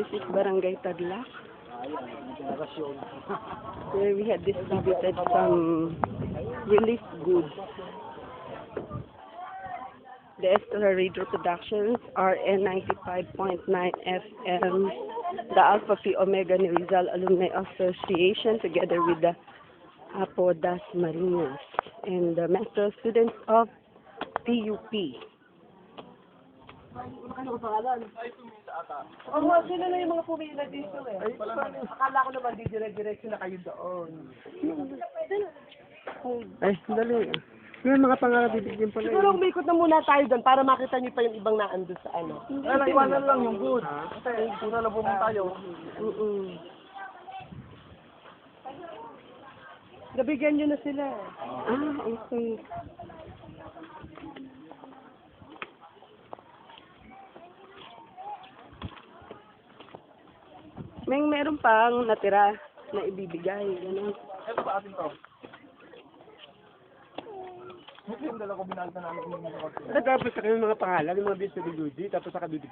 This is Barangay Taglac, where we had distributed some relief goods. The Escolar Radio Productions, RN 95.9 FM, the Alpha Phi Omega ni Rizal Alumni Association, together with the Apo Das Marinas, and the Master Students of PUP. Sino na yung mga pumila dito eh? Akala ko naman di dire-diretso na kayo doon. Ay, dali. Yung mga pangarap bibigyan pala. Siguro umikot na muna tayo doon para makita niyo pa yung ibang naandun sa ano. Iwanan lang yung good. Kasi kuna na pumunta tayo. Nabigyan niyo na sila. Okay. Meron pang natira na ibibigay. Ganun. Ito ba atin to? Yung dala ko binalta namin. Tapos sa kanyang mga pangalan, yung mga bis na tapos sa kabibig.